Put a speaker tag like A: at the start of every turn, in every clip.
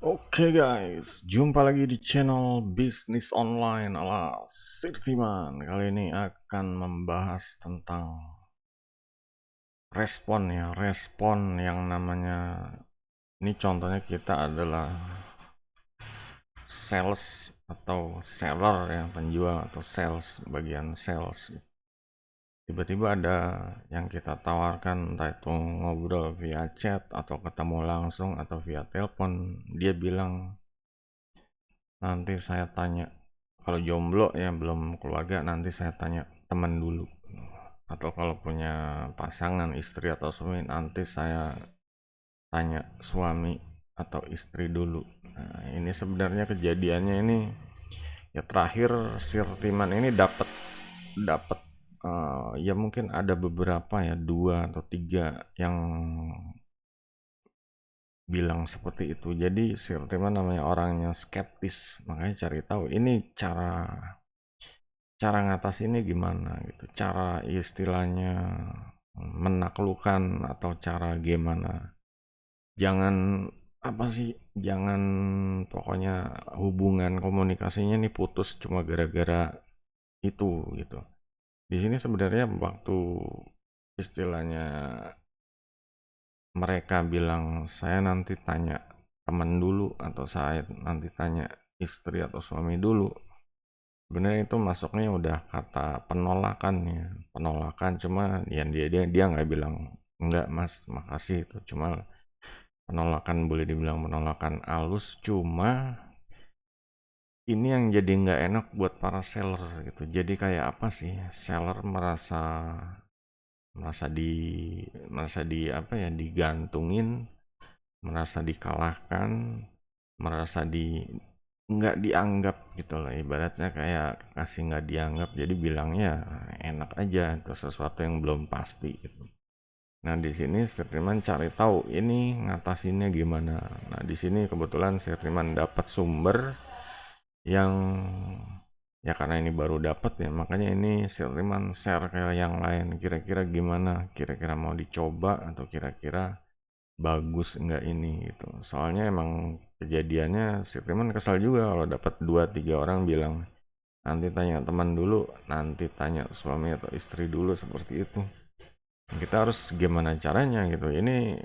A: Oke guys, jumpa lagi di channel bisnis online ala Sirtiman. Kali ini akan membahas tentang respon yang namanya, ini contohnya kita adalah sales atau seller, yang penjual atau sales, bagian sales. Tiba-tiba ada yang kita tawarkan, entah itu ngobrol via chat atau ketemu langsung atau via telepon. Dia bilang, nanti saya tanya, kalau jomblo ya belum keluarga, nanti saya tanya teman dulu. Atau kalau punya pasangan istri atau suami, nanti saya tanya suami atau istri dulu. Nah, ini sebenarnya kejadiannya ini ya, terakhir Sirtiman ini dapat dapat ya mungkin ada beberapa ya, dua atau tiga yang bilang seperti itu. Jadi Sirtiman namanya orangnya skeptis, makanya cari tahu ini cara cara ngatasinnya gimana gitu, cara istilahnya menaklukkan atau cara gimana. Jangan apa sih, jangan, pokoknya hubungan komunikasinya nih putus cuma gara-gara itu gitu. Di sini sebenarnya waktu istilahnya mereka bilang saya nanti tanya teman dulu atau saya nanti tanya istri atau suami dulu, sebenarnya itu masuknya udah kata penolakan ya, penolakan. Cuma ya dia nggak bilang enggak mas makasih, itu cuma penolakan, boleh dibilang penolakan halus. Cuma ini yang jadi nggak enak buat para seller gitu. Jadi kayak apa sih, seller merasa merasa di merasa di apa ya, digantungin, merasa dikalahkan, merasa di nggak dianggap gitu loh, ibaratnya kayak kasih nggak dianggap, jadi bilangnya enak aja itu sesuatu yang belum pasti gitu. Nah di sini Sirtiman cari tahu ini ngatasinnya gimana. Nah di sini kebetulan Sirtiman dapat sumber yang, ya karena ini baru dapat ya, makanya ini Sirtiman share ke yang lain, kira-kira gimana, kira-kira mau dicoba atau kira-kira bagus enggak ini gitu. Soalnya emang kejadiannya Sirtiman kesal juga kalau dapat dua tiga orang bilang nanti tanya teman dulu, nanti tanya suami atau istri dulu, seperti itu. Kita harus gimana caranya gitu. Ini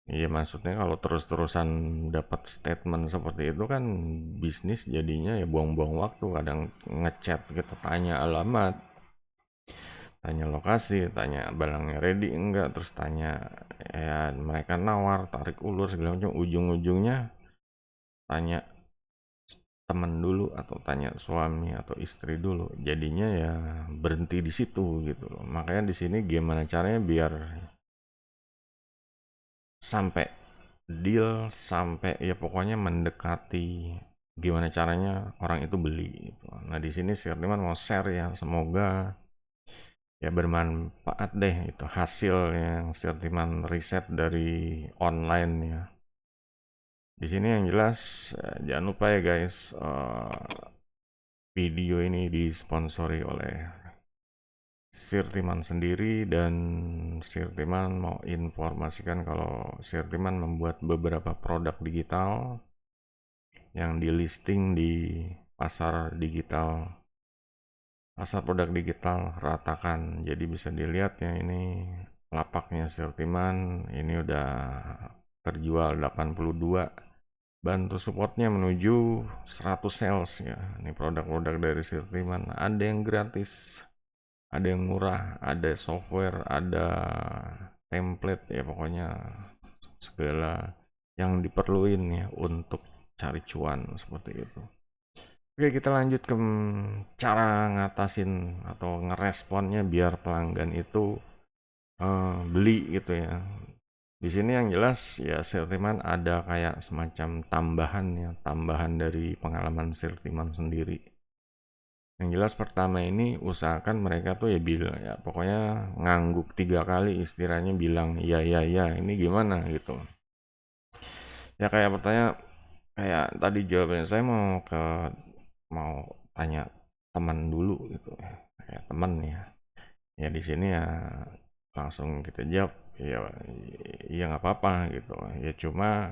A: ya maksudnya kalau terus-terusan dapat statement seperti itu kan bisnis jadinya ya buang-buang waktu. Kadang ngechat kita tanya alamat, tanya lokasi, tanya barangnya ready enggak, terus tanya ya mereka nawar, tarik ulur segala macam, ujung-ujungnya tanya teman dulu atau tanya suami atau istri dulu. Jadinya ya berhenti di situ gitu loh. Makanya di sini gimana caranya biar sampai deal, sampai ya pokoknya mendekati gimana caranya orang itu beli gitu. Nah, di sini Sirtiman mau share ya, semoga ya bermanfaat deh itu hasil yang Sirtiman riset dari online ya. Di sini yang jelas jangan lupa ya guys, video ini disponsori oleh Sirtiman sendiri, dan Sirtiman mau informasikan kalau Sirtiman membuat beberapa produk digital yang di listing di pasar digital, pasar produk digital Ratakan. Jadi bisa dilihat ya, ini lapaknya Sirtiman, ini udah terjual 82, bantu supportnya menuju 100 sales ya. Ini produk-produk dari Sirtiman, ada yang gratis, ada yang murah, ada software, ada template, ya pokoknya segala yang diperluin ya untuk cari cuan, seperti itu. Oke, kita lanjut ke cara ngatasin atau ngeresponnya biar pelanggan itu beli gitu ya. Di sini yang jelas ya Sirtiman ada kayak semacam tambahan ya, tambahan dari pengalaman Sirtiman sendiri. Yang jelas pertama ini usahakan mereka tuh ya bilang ya, pokoknya ngangguk 3 kali, istilahnya bilang ya ya ya, ini gimana gitu. Ya kayak bertanya, kayak tadi jawabannya saya mau tanya teman dulu gitu ya, kayak teman ya. Ya di sini ya langsung kita jawab ya, ya nggak apa-apa gitu. Ya cuma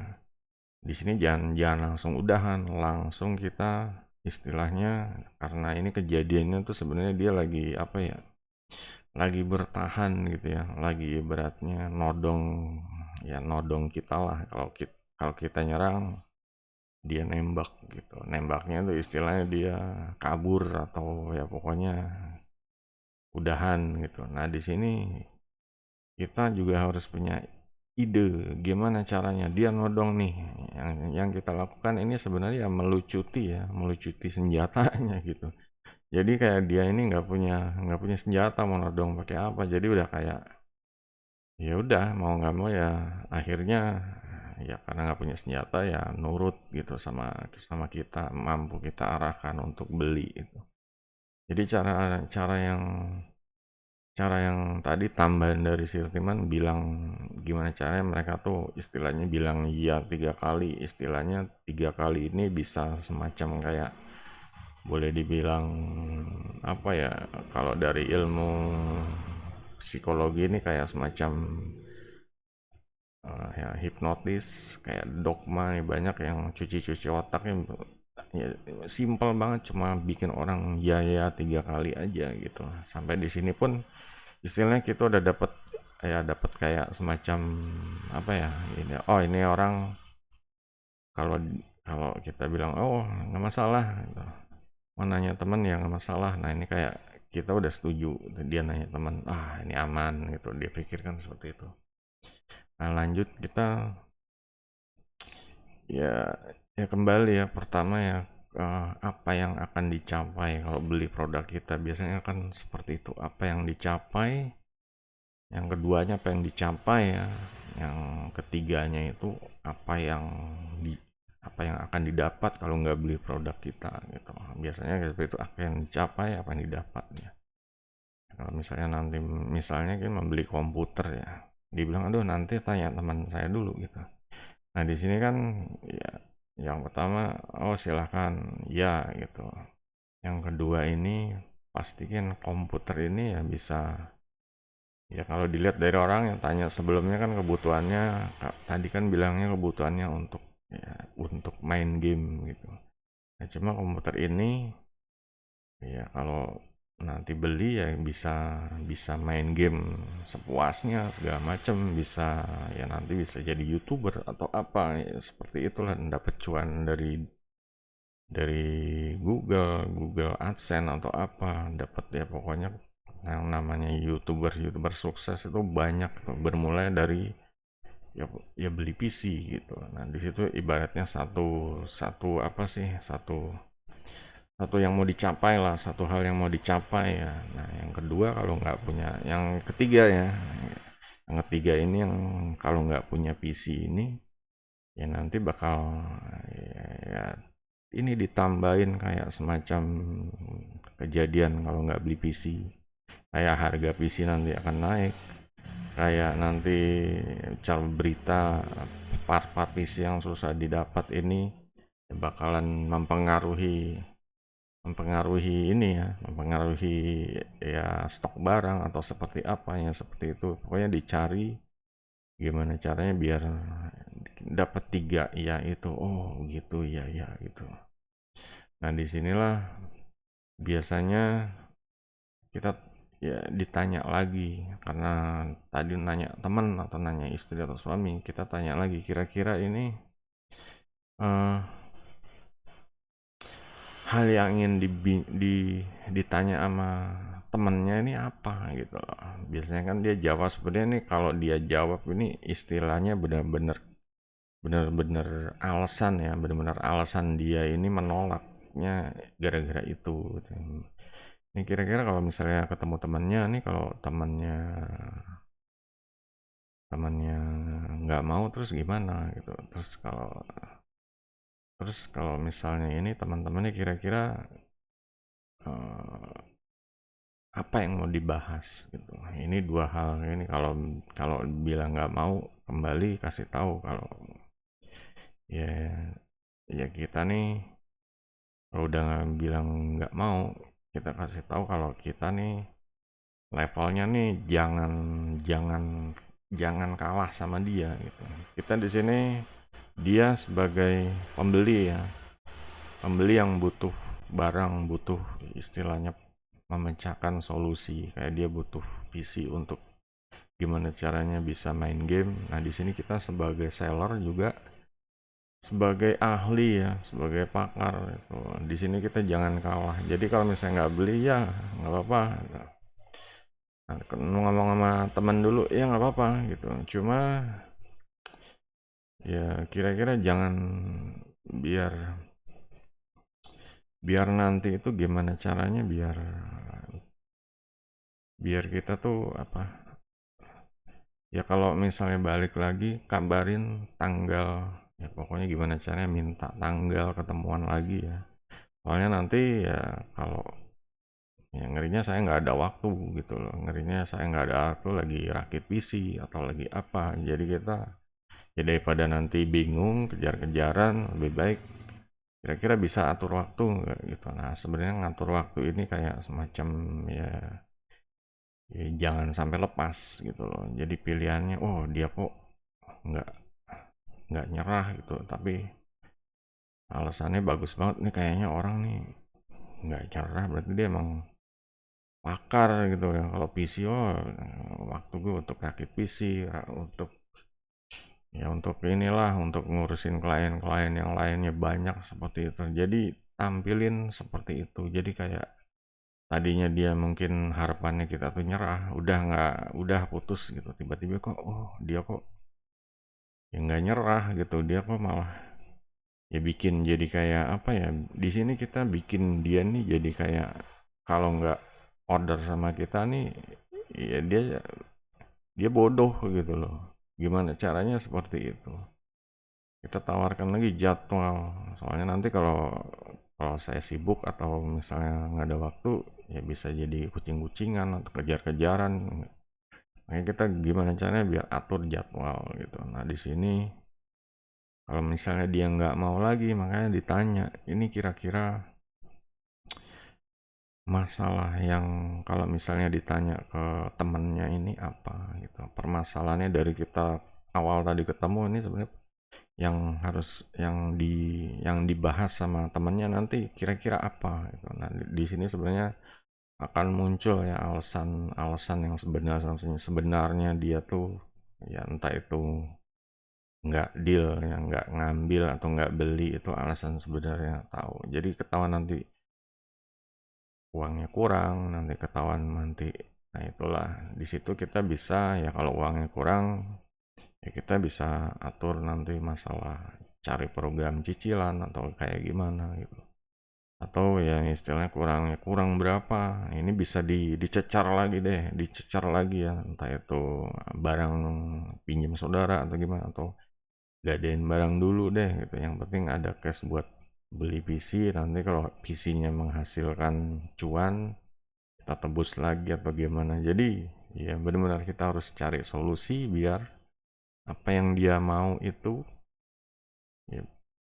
A: Di sini jangan jangan langsung udahan, langsung kita istilahnya, karena ini kejadiannya tuh sebenarnya dia lagi apa ya? Lagi bertahan gitu ya, lagi beratnya nodong, ya nodong kita lah. Kalau kita nyerang, dia nembak gitu. Nembaknya tuh istilahnya dia kabur atau ya pokoknya udahan gitu. Nah, di sini kita juga harus punya ide gimana caranya dia nodong nih. Yang kita lakukan ini sebenarnya melucuti senjatanya gitu. Jadi kayak dia ini nggak punya senjata, mau nodong pakai apa. Jadi udah kayak ya udah mau nggak mau ya akhirnya ya karena nggak punya senjata ya nurut gitu sama sama kita, mampu kita arahkan untuk beli itu. Jadi cara cara yang cara yang tadi tambahan dari Sirtiman bilang gimana caranya mereka tuh istilahnya bilang iya 3 kali, istilahnya 3 kali ini bisa semacam kayak boleh dibilang apa ya, kalau dari ilmu psikologi ini kayak semacam ya hipnotis, kayak dogma nih, banyak yang cuci-cuci otaknya ya, simple banget cuma bikin orang ya ya 3 kali aja gitu. Sampai di sini pun istilahnya kita udah dapat kayak semacam apa ya, ini oh ini orang kalau kalau kita bilang oh nggak masalah gitu. Mau nanya temen ya nggak masalah. Nah ini kayak kita udah setuju, dia nanya teman ah ini aman gitu, dia pikirkan seperti itu. Nah lanjut kita ya ya kembali ya, pertama ya apa yang akan dicapai kalau beli produk kita, biasanya kan seperti itu, apa yang dicapai, yang keduanya apa yang dicapai ya, yang ketiganya itu apa yang di apa yang akan didapat kalau nggak beli produk kita gitu. Biasanya seperti itu, apa yang dicapai apa yang didapat ya. Kalau misalnya nanti misalnya kita membeli komputer ya, dibilang aduh nanti tanya teman saya dulu gitu. Nah di sini kan ya yang pertama oh silahkan ya gitu. Yang kedua ini pastikan komputer ini ya bisa. Ya kalau dilihat dari orang yang tanya sebelumnya kan kebutuhannya, tadi kan bilangnya kebutuhannya untuk ya, untuk main game gitu. Nah, cuma komputer ini ya kalau nanti beli ya bisa bisa main game sepuasnya segala macam, bisa ya nanti bisa jadi YouTuber atau apa ya, seperti itulah, dapat cuan dari Google AdSense atau apa, dapat ya pokoknya yang namanya YouTuber sukses itu banyak tuh, bermulai dari ya ya beli PC gitu. Nah di situ ibaratnya satu satu apa sih, satu satu yang mau dicapai lah, satu hal yang mau dicapai ya. Nah yang kedua kalau nggak punya, yang ketiga ya, yang ketiga ini yang kalau nggak punya PC ini ya nanti bakal ya, ya ini ditambahin kayak semacam kejadian kalau nggak beli PC, kayak harga PC nanti akan naik, kayak nanti cara berita part-part PC yang susah didapat ini bakalan mempengaruhi mempengaruhi ini ya, mempengaruhi ya stok barang atau seperti apa ya, seperti itu pokoknya dicari gimana caranya biar dapat tiga ya itu, oh gitu ya ya gitu. Nah disinilah biasanya kita ya ditanya lagi, karena tadi nanya teman atau nanya istri atau suami, kita tanya lagi kira-kira ini eh, hal yang ingin ditanya sama temennya ini apa gitu loh. Biasanya kan dia jawab sebenarnya nih, kalau dia jawab ini istilahnya benar-benar alasan ya, benar-benar alasan dia ini menolaknya gara-gara itu gitu. Ini kira-kira kalau misalnya ketemu temannya nih, kalau temannya temannya nggak mau terus gimana gitu. Terus kalau misalnya ini teman-temannya kira-kira eh, apa yang mau dibahas gitu. Ini dua hal ini, kalau kalau bilang nggak mau, kembali kasih tahu kalau ya ya kita nih kalau udah bilang nggak mau, kita kasih tahu kalau kita nih levelnya nih jangan jangan jangan kalah sama dia gitu. Kita di sini dia sebagai pembeli ya, pembeli yang butuh barang, butuh istilahnya memecahkan solusi, kayak dia butuh PC untuk gimana caranya bisa main game. Nah, di sini kita sebagai seller juga sebagai ahli ya, sebagai pakar itu. Di sini kita jangan kalah. Jadi kalau misalnya nggak beli ya nggak apa-apa. Nah, ngomong sama teman dulu ya nggak apa-apa gitu. Cuma ya kira-kira jangan biar biar nanti itu gimana caranya biar biar kita tuh apa ya kalau misalnya balik lagi kabarin tanggal ya pokoknya gimana caranya minta tanggal ketemuan lagi ya. Soalnya nanti ya kalau ya ngerinya saya nggak ada waktu gitu loh. Ngerinya saya nggak ada waktu lagi rakit PC atau lagi apa. Jadi kita ya daripada nanti bingung kejar-kejaran lebih baik kira-kira bisa atur waktu nggak gitu. Nah sebenarnya ngatur waktu ini kayak semacam ya, ya jangan sampai lepas gitu loh. Jadi pilihannya oh dia kok nggak nggak nyerah gitu tapi alasannya bagus banget nih kayaknya orang nih nggak nyerah berarti dia emang pakar gitu ya kalau PC oh waktu gue untuk rakit PC untuk ya untuk inilah untuk ngurusin klien-klien yang lainnya banyak seperti itu jadi tampilin seperti itu jadi kayak tadinya dia mungkin harapannya kita tuh nyerah udah nggak udah putus gitu tiba-tiba kok oh dia kok ya nggak nyerah gitu dia kok malah ya bikin jadi kayak apa ya di sini kita bikin dia nih jadi kayak kalau nggak order sama kita nih ya dia dia bodoh gitu loh gimana caranya seperti itu kita tawarkan lagi jadwal soalnya nanti kalau kalau saya sibuk atau misalnya nggak ada waktu ya bisa jadi kucing-kucingan atau kejar-kejaran makanya kita gimana caranya biar atur jadwal gitu nah di sini kalau misalnya dia nggak mau lagi makanya ditanya ini kira-kira masalah yang kalau misalnya ditanya ke temennya ini apa gitu permasalahannya dari kita awal tadi ketemu ini sebenarnya yang harus yang dibahas sama temennya nanti kira-kira apa gitu. Nah, di sini sebenarnya akan muncul ya alasan-alasan yang sebenarnya dia tuh ya entah itu nggak deal ya nggak ngambil atau nggak beli itu alasan sebenarnya tahu. Jadi ketahuan nanti uangnya kurang, nanti ketahuan nanti. Nah, itulah di situ kita bisa ya kalau uangnya kurang ya kita bisa atur nanti masalah cari program cicilan atau kayak gimana gitu. Atau ya istilahnya kurangnya kurang berapa. Ini bisa dicecar lagi deh, dicecar lagi ya entah itu barang pinjam saudara atau gimana atau gadein barang dulu deh gitu. Yang penting ada cash buat beli PC nanti kalau PC-nya menghasilkan cuan kita tebus lagi atau gimana jadi ya benar-benar kita harus cari solusi biar apa yang dia mau itu ya,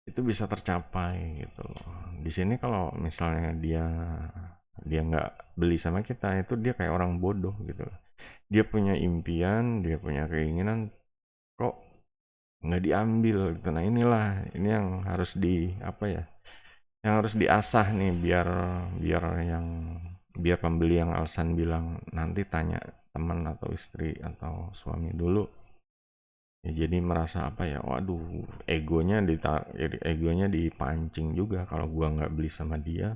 A: itu bisa tercapai gitu loh di sini kalau misalnya dia dia nggak beli sama kita itu dia kayak orang bodoh gitu loh dia punya impian dia punya keinginan kok nggak diambil gitu nah inilah ini yang harus di apa ya yang harus diasah nih biar biar yang biar pembeli yang alasan bilang nanti tanya teman atau istri atau suami dulu ya jadi merasa apa ya waduh egonya dipancing juga kalau gua nggak beli sama dia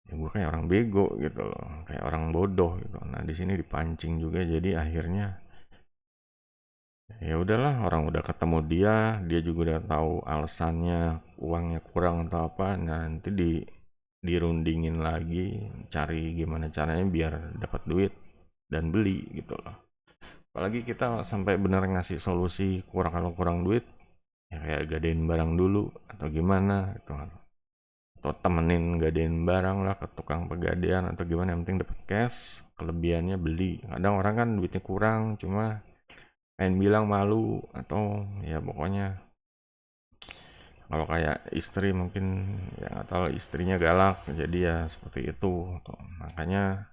A: ya gua kayak orang bego gitu loh kayak orang bodoh gitu nah di sini dipancing juga jadi akhirnya ya udahlah orang udah ketemu dia dia juga udah tahu alasannya uangnya kurang atau apa nah nanti dirundingin lagi cari gimana caranya biar dapat duit dan beli gitu loh apalagi kita sampai benar ngasih solusi kurang kalau kurang duit ya kayak gadein barang dulu atau gimana gitu atau temenin gadein barang lah ke tukang pegadaian atau gimana yang penting dapat cash kelebihannya beli kadang orang kan duitnya kurang cuma pengen bilang malu atau ya pokoknya kalau kayak istri mungkin ya nggak tahu istrinya galak jadi ya seperti itu tuh. Makanya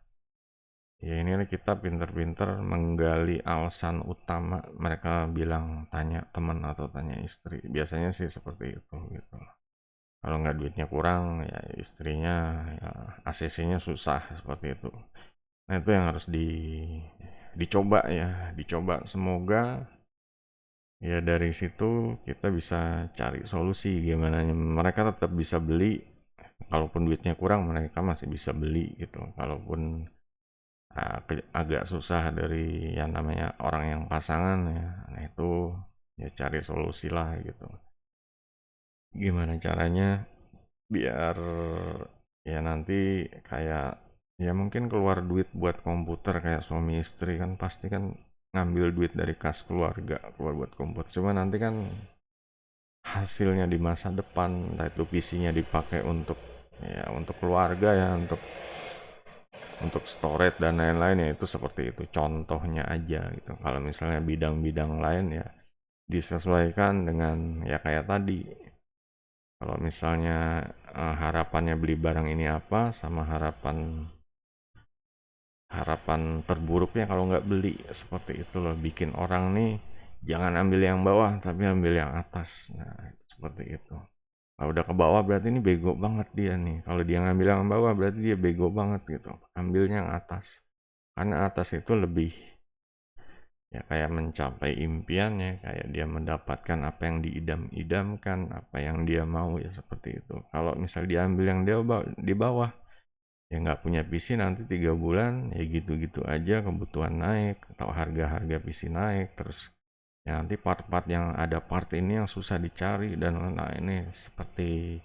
A: Ya ini kita pinter-pinter menggali alasan utama mereka bilang tanya teman atau tanya istri. Biasanya sih seperti itu gitu. Kalau nggak duitnya kurang ya istrinya ya ACC-nya susah seperti itu. Nah itu yang harus dicoba ya, dicoba semoga ya dari situ kita bisa cari solusi gimana mereka tetap bisa beli. Kalaupun duitnya kurang mereka masih bisa beli gitu. Kalaupun agak susah dari yang namanya orang yang pasangan ya, nah itu ya cari solusi lah gitu. Gimana caranya biar ya nanti kayak ya mungkin keluar duit buat komputer kayak suami istri kan pasti kan ngambil duit dari kas keluarga keluar buat komputer. Cuma nanti kan hasilnya di masa depan entah itu PC-nya dipakai untuk ya untuk keluarga ya untuk storage dan lain-lain ya itu seperti itu contohnya aja gitu. Kalau misalnya bidang-bidang lain ya disesuaikan dengan ya kayak tadi. Kalau misalnya harapannya beli barang ini apa sama harapan harapan terburuknya kalau nggak beli seperti itu loh bikin orang nih jangan ambil yang bawah tapi ambil yang atas. Nah seperti itu. Kalau udah ke bawah berarti ini bego banget dia nih. Kalau dia ngambil yang bawah berarti dia bego banget gitu. Ambilnya yang atas. Karena atas itu lebih ya kayak mencapai impiannya, kayak dia mendapatkan apa yang diidam-idamkan, apa yang dia mau ya seperti itu. Kalau misal diambil yang dia di bawah, ya nggak punya PC nanti 3 bulan ya gitu-gitu aja kebutuhan naik atau harga-harga PC naik terus ya nanti part-part yang ada part ini yang susah dicari dan nah ini seperti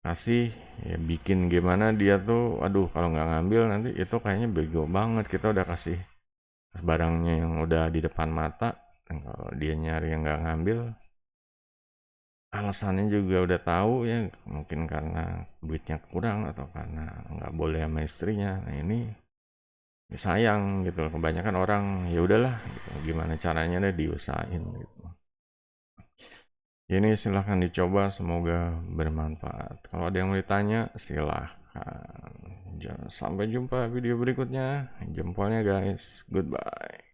A: kasih ya bikin gimana dia tuh aduh kalau nggak ngambil nanti itu kayaknya bego banget kita udah kasih barangnya yang udah di depan mata dan kalau dia nyari yang nggak ngambil alasannya juga udah tahu ya mungkin karena duitnya kurang atau karena nggak boleh sama istrinya nah ini ya sayang gitu loh. Kebanyakan orang ya udahlah gitu. Gimana caranya deh diusahain gitu. Ini silahkan dicoba semoga bermanfaat kalau ada yang mau ditanya silahkan. Sampai jumpa video berikutnya jempolnya guys goodbye.